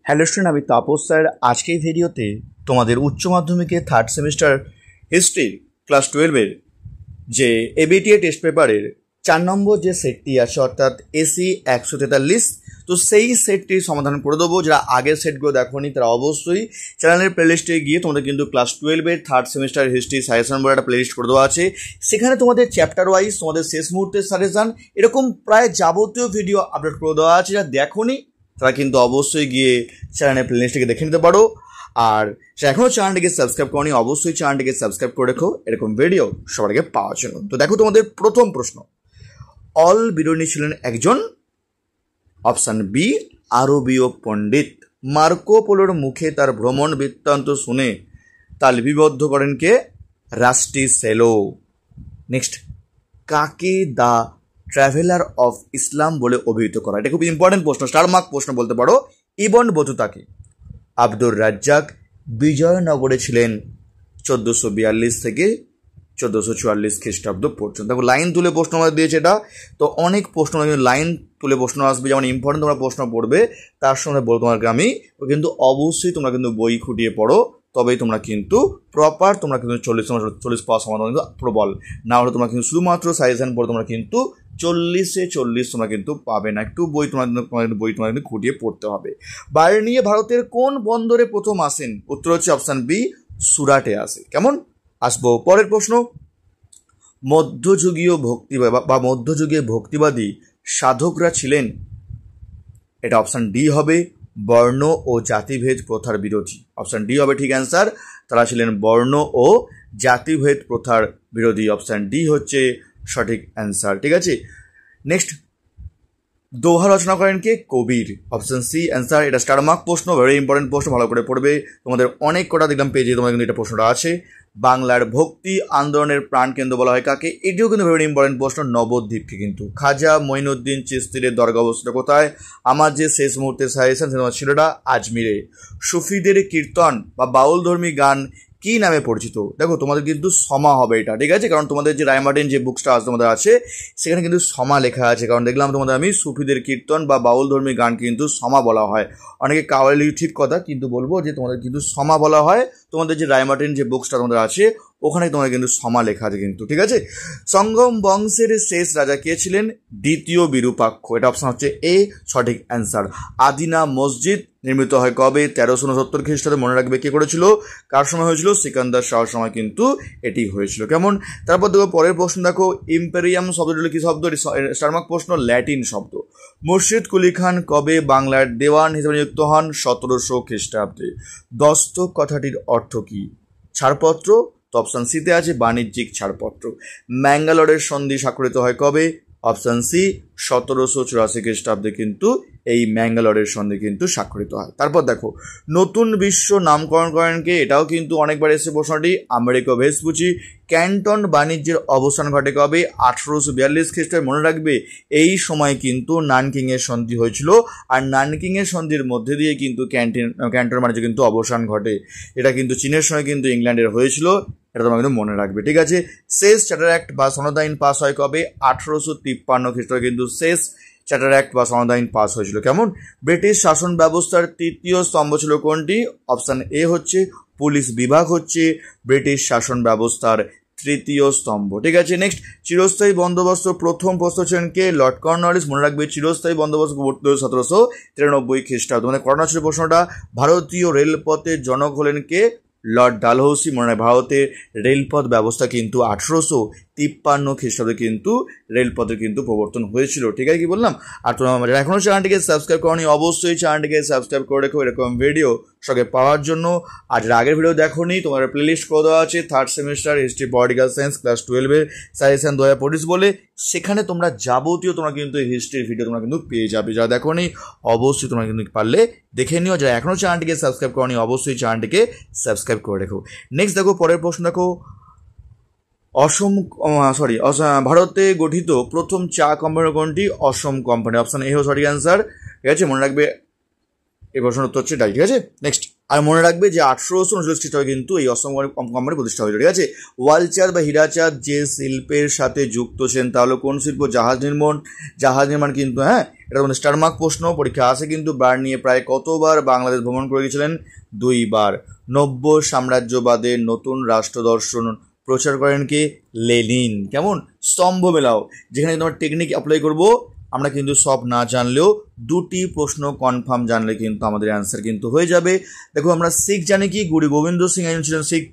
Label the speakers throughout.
Speaker 1: Hello student, আমি Tapas sir. আজকে এই ভিডিওতে তোমাদের উচ্চ মাধ্যমিকে থার্ড সেমিস্টার হিস্ট্রি ক্লাস 12-এর যে এবিটিএ টেস্ট পেপারের 4 নম্বর যে সেটটি আছে অর্থাৎ এসি 143, তো সেই সেটটির সমাধান করে দেবো। যারা আগের সেটগুলো দেখোনি তারা অবশ্যই চ্যানেলের প্লেলিস্টে গিয়ে তোমাদের কিন্তু ক্লাস 12-এর থার্ড সেমিস্টার হিস্ট্রি সাজেশন বলে একটা প্লেলিস্ট করে দেওয়া আছে। সেখানে তোমাদের চ্যাপ্টার ওয়াইজ তোমাদের শেষ মুহূর্তের সাজেশন এরকম প্রায় যাবতীয় ভিডিও আপলোড করে দেওয়া আছে। যারা দেখোনি তারা কিন্তু অবশ্যই গিয়ে চ্যানেলের প্লেলিস্টটিকে দেখে নিতে পারো। আর সে এখনও চ্যানেলটিকে সাবস্ক্রাইব করনি, অবশ্যই চ্যানেলটিকে সাবস্ক্রাইব করে রেখো এরকম ভিডিও সবার আগে পাওয়ার জন্য। তো দেখো তোমাদের প্রথম প্রশ্ন, অল বিরোনি ছিলেন একজন, অপশান বি আরবীয় পণ্ডিত। মার্কো পোলোর মুখে তার ভ্রমণ বৃত্তান্ত শুনে তা লিপিবদ্ধ করেন কে? Rustichello. নেক্সট, কাকে দ্য ট্রাভেলার অফ ইসলাম বলে অভিহিত করা? এটা খুব ইম্পর্টেন্ট প্রশ্ন, স্টার মার্ক প্রশ্ন বলতে পারো। ইবন বতুতাকে। আব্দুর রাজ্জাক বিজয়নগরে ছিলেন 1442 থেকে 1444 খ্রিস্টাব্দ পর্যন্ত। দেখো লাইন তুলে প্রশ্ন আমাদের দিয়েছে এটা, তো অনেক প্রশ্ন লাইন তুলে প্রশ্ন আসবে, যেমন ইম্পর্টেন্ট তোমরা প্রশ্ন পড়বে তার সঙ্গে বলবো তোমাকে আমি, কিন্তু অবশ্যই তোমরা কিন্তু বই খুঁটিয়ে পড়ো, তবেই তোমরা কিন্তু প্রপার তোমরা কিন্তু 40 পাওয়ার সমাধান কিন্তু প্রবল। না হলে তোমরা কিন্তু শুধুমাত্র সাজেশন পড়ে তোমরা কিন্তু 40-এ 40 তোমরা কিন্তু পাবে না। একটু বই তোমার কিন্তু খুঁটিয়ে পড়তে হবে। বাইরে নিয়ে ভারতের কোন বন্দরে প্রথম আসেন? উত্তর হচ্ছে অপশান বি, সুরাটে আসে। কেমন? আসবো পরের প্রশ্ন, মধ্যযুগীয় মধ্যযুগীয় ভক্তিবাদী সাধকরা ছিলেন, এটা অপশান ডি হবে, বর্ণ ও জাতিভেদ প্রথার বিরোধী। অপশান ডি হবে ঠিক অ্যান্সার, তারা ছিলেন বর্ণ ও জাতিভেদ প্রথার বিরোধী। অপশান ডি হচ্ছে সঠিক অ্যান্সার। ঠিক আছে, নেক্সট, দোহা রচনা করেন কে? কবির। Option C answer. এটা স্টার মার্ক প্রশ্ন, ভেরি ইম্পর্টেন্ট প্রশ্ন, ভালো করে পড়বে। তোমাদের অনেক কটা দেখলাম পেজে তোমাদের কিন্তু এটা প্রশ্নটা আছে। বাংলার ভক্তি আন্দোলনের প্রাণকেন্দ্র বলা হয় কাকে? এটিও কিন্তু ভেরি ইম্পর্টেন্ট প্রশ্ন, নবদ্বীপকে কিন্তু। খাজা মঈনুদ্দিন চিশতির দরগা অবস্থিত কোথায়? আমার যে শেষ মুহূর্তে সাজেশন সেটা ছিল এটা আজমিরে। সুফিদের কীর্তন বা বাউল ধর্মী গান কি নামে পরিচিত? দেখো তোমাদের কিন্তু সমা হবে এটা, ঠিক আছে, কারণ তোমাদের যে রায়মার্টিন যে বুকসটা তোমাদের আছে সেখানে কিন্তু সমা লেখা আছে, কারণ দেখলাম তোমাদের আমি সুফিদের কীর্তন বা বাউল ধর্মী গান কিন্তু সমা বলা হয়। অনেকে কাওয়ালি, ঠিক কথা, কিন্তু বলবো যে তোমাদের কিন্তু সমা বলা হয়। তোমাদের যে রায়মার্টিন যে বুকসটা তোমাদের আছে ওখানে তোমাদের কিন্তু সমা লেখা আছে কিন্তু, ঠিক আছে। সঙ্গম বংশের শেষ রাজা কে ছিলেন? দ্বিতীয় বিরূপাক্ষ। এটা অপশন হচ্ছে এ, সঠিক অ্যান্সার। আদিনা মসজিদ নির্মিত হয় কবে? 1369 খ্রিস্টাব্দে। মনে রাখবে কে করেছিল, কার সময় হয়েছিল? সিকান্দার শাহর সময় কিন্তু এটি হয়েছিল। কেমন? তারপর দেখো পরের প্রশ্ন, দেখো ইম্পেরিয়াম শব্দটি কি শব্দ? স্টারমার্ক প্রশ্ন, ল্যাটিন শব্দ। মুর্শিদ কুলি খান কবে বাংলার দেওয়ান হিসেবে নিযুক্ত হন? 1700 খ্রিস্টাব্দে। দস্তক কথাটির অর্থ কি? ছাড়পত্র। তো অপশান সিতে আছে বাণিজ্যিক ছাড়পত্র। ম্যাঙ্গালোরের সন্ধি স্বাক্ষরিত হয় কবে? অপশান সি 1784 খ্রিস্টাব্দে কিন্তু এই ম্যাঙ্গালোরের সন্ধি কিন্তু স্বাক্ষরিত হয়। তারপর দেখো নতুন বিশ্ব নামকরণ করেন কে? এটাও কিন্তু অনেকবার এসেছে প্রশ্নটি, আমেরিকো ভেসপুচি। ক্যান্টন বাণিজ্যের অবসান ঘটে কবে? 1842 খ্রিস্টাব্দে। মনে রাখবে এই সময় কিন্তু নানকিংয়ের সন্ধি হয়েছিল, আর নানকিংয়ের সন্ধির মধ্যে দিয়ে কিন্তু ক্যান্টন বাণিজ্য কিন্তু অবসান ঘটে। এটা কিন্তু চীনের সময় কিন্তু ইংল্যান্ডের হয়েছিল, এটা তোমরা কিন্তু মনে রাখবে, ঠিক আছে। শেষ চার্টার অ্যাক্ট বা সনদ আইন পাস হয় কবে? 1853 খ্রিস্টাব্দে কিন্তু শেষ চার্টার অ্যাক্ট বা সনদ আইন পাস হয়েছিল। কেমন? ব্রিটিশ শাসন ব্যবস্থার তৃতীয় স্তম্ভ ছিল কোনটি? অপশান এ হচ্ছে পুলিশ বিভাগ হচ্ছে ব্রিটিশ শাসন ব্যবস্থার তৃতীয় স্তম্ভ, ঠিক আছে। নেক্সট, চিরস্থায়ী বন্দোবস্ত প্রথম প্রস্তাব ছিলেন কে? Lord Cornwallis. মনে রাখবে চিরস্থায়ী বন্দোবস্ত 1793 খ্রিস্টাব্দ। মানে করোনা ছিল প্রশ্নটা। ভারতীয় রেলপথের জনক হলেন কে? লর্ড ডালহৌসি। মনে হয় ভারতের রেলপথ ব্যবস্থা কিন্তু 1853 খ্রিস্টাব্দে কিন্তু রেলপথের কিন্তু প্রবর্তন হয়েছিল, ঠিক আছে। কি বললাম? আর তোমরা এখনও চ্যানেলটিকে সাবস্ক্রাইব করনি, অবশ্যই চ্যানেলটিকে সাবস্ক্রাইব করে রেখো এরকম ভিডিও সঙ্গে পাওয়ার জন্য। আর যারা আগের ভিডিও দেখোনি তোমার প্লেলিস্ট করে দেওয়া আছে third semester history political science class 12-এর সাজেশন 2025 বলে, সেখানে তোমরা যাবতীয় তোমরা কিন্তু হিস্ট্রির ভিডিও তোমরা কিন্তু পেয়ে যাবে। যারা দেখোনি অবশ্যই তোমরা কিন্তু পারলে দেখে নিও। যারা এখনও চ্যানেলটিকে সাবস্ক্রাইব করনি অবশ্যই চ্যানেলটিকে সাবস্ক্রাইব করে রেখো। নেক্সট দেখো পরের প্রশ্ন, দেখো ভারতে গঠিত প্রথম চা কোম্পানি কোনটি? অসম কোম্পানি। অপশান এ হলো সঠিক অ্যান্সার, ঠিক আছে। মনে রাখবে এই প্রশ্নের উত্তর হচ্ছে ডাই, ঠিক আছে। নেক্সট, আর মনে রাখবে যে 1839 খ্রিস্টাব্দে কিন্তু এই অসম কোম্পানি প্রতিষ্ঠা হয়েছিল, ঠিক আছে। ওয়ালচাঁদ বা হীরাচাঁদ যে শিল্পের সাথে যুক্ত ছিলেন তাহলে কোন শিল্প? জাহাজ নির্মাণ কিন্তু, হ্যাঁ, এটা তোমাদের স্টার মার্ক প্রশ্ন, পরীক্ষা আসে কিন্তু। বার্ন নিয়ে প্রায় কতবার বাংলাদেশ ভ্রমণ করে গেছিলেন? 2 বার। নব্য সাম্রাজ্যবাদের নতুন রাষ্ট্র দর্শন প্রচার করেন কে? লেনিন। কেমন? স্তম্ভ মেলাও, যেখানে তোমার টেকনিক অ্যাপ্লাই করব আমরা কিন্তু সব না জানলেও 2টি প্রশ্ন কনফার্ম জানলে কিন্তু আমাদের অ্যান্সার কিন্তু হয়ে যাবে। দেখো আমরা শিখ জানি কি? গুরু গোবিন্দ সিং একজন ছিলেন শিখ,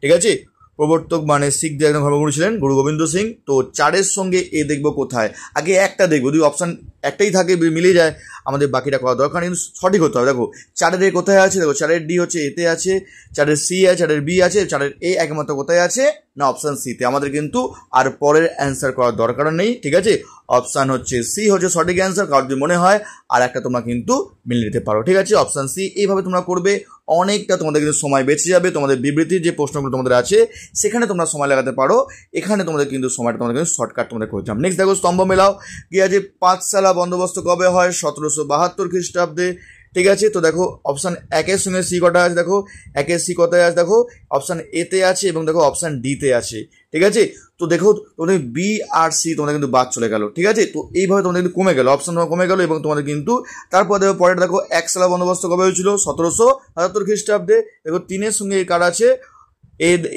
Speaker 1: ঠিক আছে, প্রবর্তক মানে শিখদের একজন ধর্মগুরু ছিলেন গুরু গোবিন্দ সিং। তো 4-এর সঙ্গে এ দেখবো কোথায়? আগে একটা দেখবো, যদি অপশান একটাই থাকে মিলে যায় আমাদের বাকিটা করা দরকার, কিন্তু সঠিক হতে হবে। দেখো 4-এর এ কোথায় আছে? দেখো 4-এর ডি হচ্ছে এতে আছে, 4-এর সি আছে, 4-এর বি আছে, 4-এর এ একমাত্র কোথায় আছে? না অপশান সিতে। আমাদের কিন্তু আর পরের অ্যান্সার করার দরকার নেই, ঠিক আছে। অপশান হচ্ছে সি হচ্ছে সঠিক অ্যান্সার। কারোর যদি মনে হয় আর একটা তোমরা কিন্তু মিলে নিতে পারো, ঠিক আছে। অপশান সি এইভাবে তোমরা করবে, অনেকটা তোমাদের কিন্তু সময় বেঁচে যাবে। তোমাদের বিবৃতির যে প্রশ্নগুলো তোমাদের আছে সেখানে তোমরা সময় লাগাতে পারো, এখানে তোমাদের কিন্তু সময়টা তোমাদের কিন্তু শর্টকাট তোমাদের করতে হবে। নেক্সট দেখো স্তম্ভ মেলাও কি আছে? পাঁচশালা বন্দোবস্ত কবে হয়? 1772 খ্রিস্টাব্দে, ঠিক আছে। তো দেখো অপশান 1-এর সঙ্গে সি কটা আছে? দেখো 1-এর সি কোথায় আছে? দেখো অপশান এতে আছে এবং দেখো অপশান ডিতে আছে, ঠিক আছে। তো দেখো তোমাদের বি আর সি তোমাদের কিন্তু বাদ চলে গেল, ঠিক আছে। তো এইভাবে তোমাদের কিন্তু কমে গেল, অপশান কমে গেল এবং তোমাদের কিন্তু তারপর দেখো পরেরটা দেখো একশালা বন্দোবস্ত কবে হয়েছিল? 1772 খ্রিস্টাব্দে। দেখো 3-এর সঙ্গে কার আছে?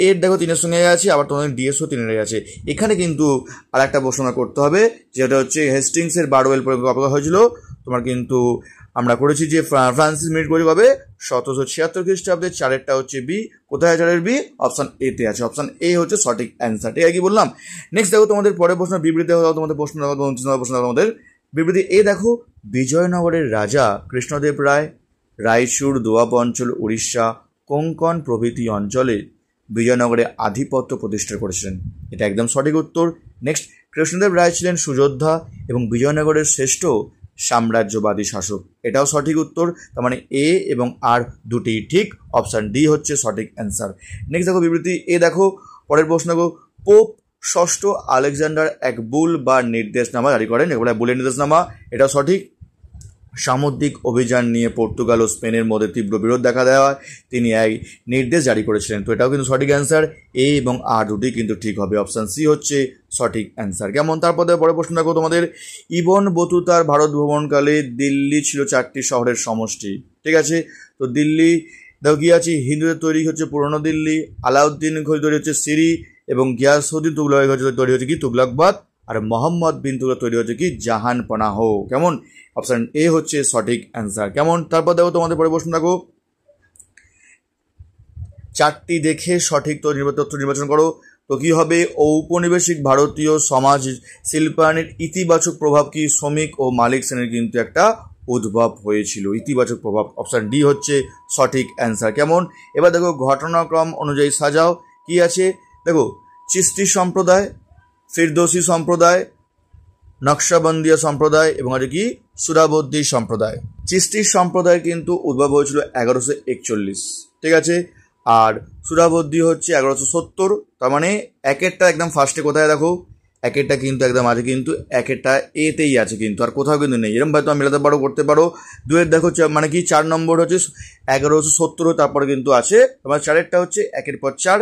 Speaker 1: এর দেখো 3-এর সঙ্গে আছে, আবার তোমাদের ডিএসও 3-এর আছে। এখানে কিন্তু আর একটা প্রশ্ন করতে হবে, যেটা হচ্ছে হেস্টিংসের বারওয়েল কবে হয়েছিল? তোমার কিন্তু আমরা করেছি যে ফ্রান্সিস মিনিট করে কবে? 1776 খ্রিস্টাব্দে। 4-এরটা হচ্ছে বি। কোথায় 4-এর বি? অপশান এতে আছে। অপশান এ হচ্ছে সঠিক অ্যান্সার, ঠিক আছে কি বললাম। নেক্সট দেখো তোমাদের পরের প্রশ্ন বিবৃতি, তোমাদের প্রশ্ন তোমাদের বিবৃতি এ দেখো বিজয়নগরের রাজা কৃষ্ণদেব রায় রায়চুর, দোয়াব অঞ্চল, উড়িষ্যা, কোঙ্কণ প্রভৃতি অঞ্চলে বিজয়নগরে আধিপত্য প্রতিষ্ঠা করেছিলেন। এটা একদম সঠিক উত্তর। নেক্সট, কৃষ্ণদেব রায় ছিলেন সুযোদ্ধা এবং বিজয়নগরের শ্রেষ্ঠ সাম্রাজ্যবাদী শাসক। এটাও সঠিক উত্তর। তার মানে এ এবং আর দুটি ঠিক। অপশান ডি হচ্ছে সঠিক অ্যান্সার। নেক্সট দেখো বিবৃতি এ দেখো পরের প্রশ্ন দেখো পোপ ষষ্ঠ আলেকজান্ডার এক বুল বা নির্দেশনামা জারি করেন, এগুলো বুলের নির্দেশনামা, এটাও সঠিক। সামুদ্রিক অভিযান নিয়ে পর্তুগাল ও স্পেনের মধ্যে তীব্র বিরোধ দেখা দেওয়ায় তিনি এক নির্দেশ জারি করেছিলেন। তো এটাও কিন্তু সঠিক অ্যান্সার। এ এবং আর দুটি কিন্তু ঠিক হবে। অপশান সি হচ্ছে সঠিক অ্যান্সার। কেমন? তারপর পরে প্রশ্ন দেখো তোমাদের ইবন বতুতার ভারত ভ্রমণকালে দিল্লি ছিল 4টি শহরের সমষ্টি, ঠিক আছে। তো দিল্লি দেখো কি আছে? হিন্দুদের তৈরি হচ্ছে পুরনো দিল্লি, আলাউদ্দিন তৈরি হচ্ছে সিরি, এবং গিয়াসউদ্দিন তুগলক তৈরি হচ্ছে কি? তুগলকবাদ। আর মোহাম্মদ বিন তুগলক তৈরি হচ্ছে কি? জাহানপনাহ। কেমন? অপশান এ হচ্ছে সঠিক অ্যান্সার। কেমন? তারপর দেখো তোমাদের পরে প্রশ্ন দেখো 4টি দেখে সঠিক তথ্য নির্বাচন করো। তো কি হবে? ঔপনিবেশিক ভারতীয় সমাজ শিল্পায়নের ইতিবাচক প্রভাব কি? শ্রমিক ও মালিক শ্রেণীর কিন্তু একটা উদ্ভব হয়েছিল, ইতিবাচক প্রভাব। অপশান ডি হচ্ছে সঠিক অ্যান্সার। কেমন? এবার দেখো ঘটনাক্রম অনুযায়ী সাজাও। কি আছে? দেখো চিশতি সম্প্রদায়, ফিরদৌসি সম্প্রদায়, নকশাবন্দিয়া সম্প্রদায় এবং আছে কি? সুরাবদ্দি সম্প্রদায়। চিশতির সম্প্রদায় কিন্তু উদ্ভব হয়েছিল 1141, ঠিক আছে। আর সুরাবদ্দি হচ্ছে 1170। তার মানে একেরটা একদম ফার্স্টে কোথায় দেখো? একেরটা কিন্তু একদম আছে, কিন্তু একেরটা এতেই আছে কিন্তু, আর কোথাও কিন্তু নেই। এরকম ভাবে তুমি মেলাতে পারো, করতে পারো। 2-এর দেখো মানে কি 4 নম্বর হচ্ছে 1170, তারপরে কিন্তু আছে তোমার 4-এরটা হচ্ছে 1-এর পর 4।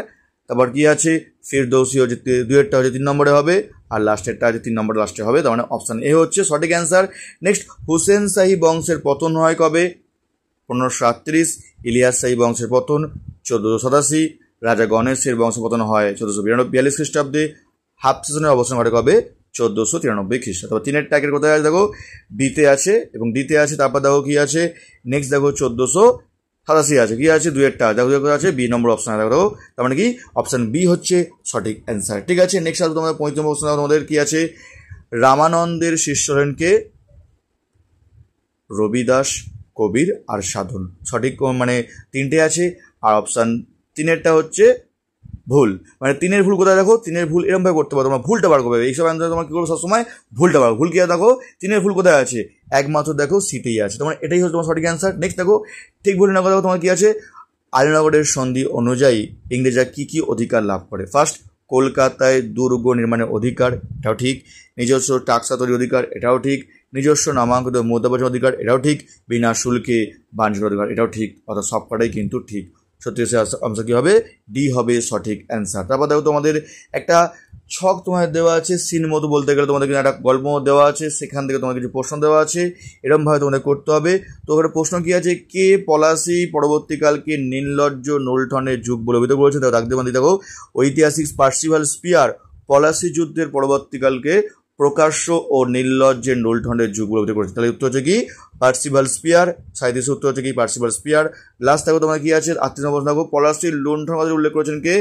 Speaker 1: তারপর কি আছে? ফিরদৌসি হচ্ছে 2-এরটা হচ্ছে 3 নম্বরে হবে, আর লাস্টেরটা আছে 3 নম্বরে লাস্টে হবে। তার মানে অপশান এ হচ্ছে সঠিক অ্যান্সার। নেক্সট, হুসেন শাহী বংশের পতন হয় কবে? 1538। ইলিয়াস শাহী বংশের পতন 1487। রাজা গণেশের বংশপতন হয় 1442 খ্রিস্টাব্দে। হাফসেশনের অবস্থান ঘটে কবে? 1493 খ্রিস্টাব্দে। তারপর 3-এর ট্যাগের কোথায় আছে দেখো? বিতে আছে এবং ডিতে আছে। তারপর দেখো কি আছে? নেক্সট দেখো 1487 আছে। কি আছে? 2-এরটা দেখো আছে বি নম্বর অপশন দেখো। তার মানে কি অপশন বি হচ্ছে সঠিক অ্যান্সার, ঠিক আছে। নেক্সট আসবে তোমাদের 35 প্রশ্ন। তোমাদের কি আছে? রামানন্দের শিষ্য হলেন কে? রবিদাস, কবির আর সাধন। সঠিক মানে 3টে আছে, আর অপশান 3-এরটা হচ্ছে ভুল। মানে 3-এর ভুল কোথায় দেখো? 3-এর ভুল এরকমভাবে করতে পারো, তোমরা ভুলটা বার করবে। এইসব অ্যান্সার তোমার কী করবো সবসময়? ভুলটা বার। ভুল কি দেখো? 3-এর ভুল কোথায় আছে? একমাত্র দেখো সিটেই আছে। তোমার এটাই হচ্ছে তোমার সঠিক অ্যান্সার। নেক্সট দেখো ঠিক ভুল না দেখো তোমার কি আছে? আলীনগরের সন্ধি অনুযায়ী ইংরেজরা কি কি অধিকার লাভ করে? ফার্স্ট, কলকাতায় দুর্গ নির্মাণের অধিকার, এটাও ঠিক। নিজস্ব টাকসা তৈরির অধিকার, এটাও ঠিক। নিজস্ব নামাঙ্কিত মুদ্রা অধিকার, এটাও ঠিক। বিনা শুল্কে বাণিজ্যের অধিকার, এটাও ঠিক। অর্থাৎ সবকটাই কিন্তু ঠিক। সত্যি আনসার কী হবে? ডি হবে সঠিক অ্যান্সার। তারপর দেখো তোমাদের একটা ছক তোমাদের দেওয়া আছে, সিন মতো বলতে গেলে তোমাদের কিন্তু একটা গল্প দেওয়া আছে, সেখান থেকে তোমাদের কিছু প্রশ্ন দেওয়া আছে, এরকমভাবে তোমাদের করতে হবে। তো ওখানে প্রশ্ন কী আছে? কে পলাশী পরবর্তীকালকে নীললজ্জ নোলটনের যুগ বলে অভিহিত করেছে? দেখো রাখতে পারি। দেখো ঐতিহাসিক পার্সিভাল স্পিয়ার পলাশী যুদ্ধের পরবর্তীকালকে প্রকাশ্য ও নির্লজ্জের নোলটনের যুগ বলে অভিহিত করেছে। তাহলে উত্তর হচ্ছে কি? Percival spear. সাঁইত্রিশ উত্তর হচ্ছে কি? Percival spear. লাস্ট দেখো তোমার কি আছে? 38 নম্বর দেখো, পলাশীর লুণ্ঠন কথা উল্লেখ করেছেন কে?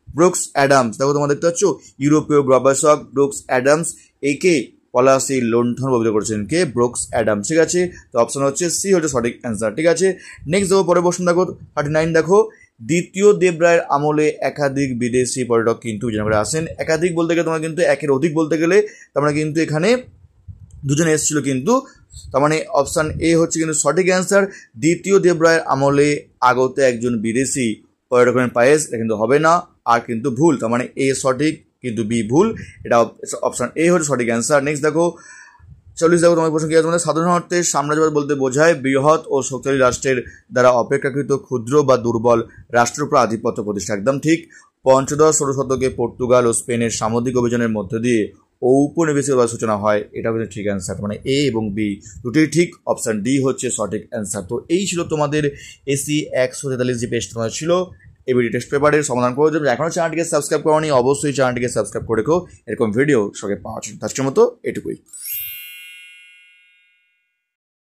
Speaker 1: Brooks Adams. দেখো তোমরা দেখতে পাচ্ছ ইউরোপীয় গবেষক ব্রুকস অ্যাডামস, একে পলাশীর লুণ্ঠন অভিহিত করেছেন কে? Brooks Adams. ঠিক আছে, তো অপশন হচ্ছে সি হচ্ছে সঠিক অ্যান্সার। ঠিক আছে, নেক্সট দেখো পরের প্রশ্ন দেখো 39 দেখো, দ্বিতীয় দেবরায়ের আমলে একাধিক বিদেশি পর্যটক কিন্তু বিজয়নগরে আসেন। একাধিক বলতে গেলে তোমরা কিন্তু একের অধিক বলতে গেলে তোমরা কিন্তু এখানে দুজনে এসেছিল কিন্তু, তার মানে অপশান এ হচ্ছে কিন্তু সঠিক অ্যান্সার। দ্বিতীয় দেবরায়ের আমলে আগত একজন বিদেশি পর্যটকের পায়েস, এটা কিন্তু হবে না, আর কিন্তু ভুল, তার মানে এ সঠিক কিন্তু বি ভুল, এটা অপশান এ হচ্ছে সঠিক অ্যান্সার। নেক্সট দেখো 40 দেখো তোমার প্রশ্ন কি আছে? সাধারণ অর্থে সাম্রাজ্যবাদ বলতে বোঝায় বৃহৎ ও শক্তিশালী রাষ্ট্রের দ্বারা অপেক্ষাকৃত ক্ষুদ্র বা দুর্বল রাষ্ট্রের উপর আধিপত্য প্রতিষ্ঠা। একদম ঠিক। পঞ্চদশ 16 শতকে পর্তুগাল ও স্পেনের সামুদ্রিক অভিযানের মধ্য দিয়ে ঔপনিবেশিকতার সূচনা হয়, এটা কিন্তু ঠিক অ্যান্সার, মানে এ এবং বি দুটোই ঠিক, অপশান ডি হচ্ছে সঠিক অ্যান্সার। তো এই ছিল তোমাদের এসি 143 যে পেজটা তোমাদের ছিল এবিডি টেস্ট পেপারের সমাধান করে দেবে। এখনও চ্যানেলটিকে সাবস্ক্রাইব করোনি, অবশ্যই চ্যানেলটিকে সাবস্ক্রাইব করে রেখো এরকম ভিডিও সঙ্গে পাওয়ার জন্য। আজকের মতো এটুকুই।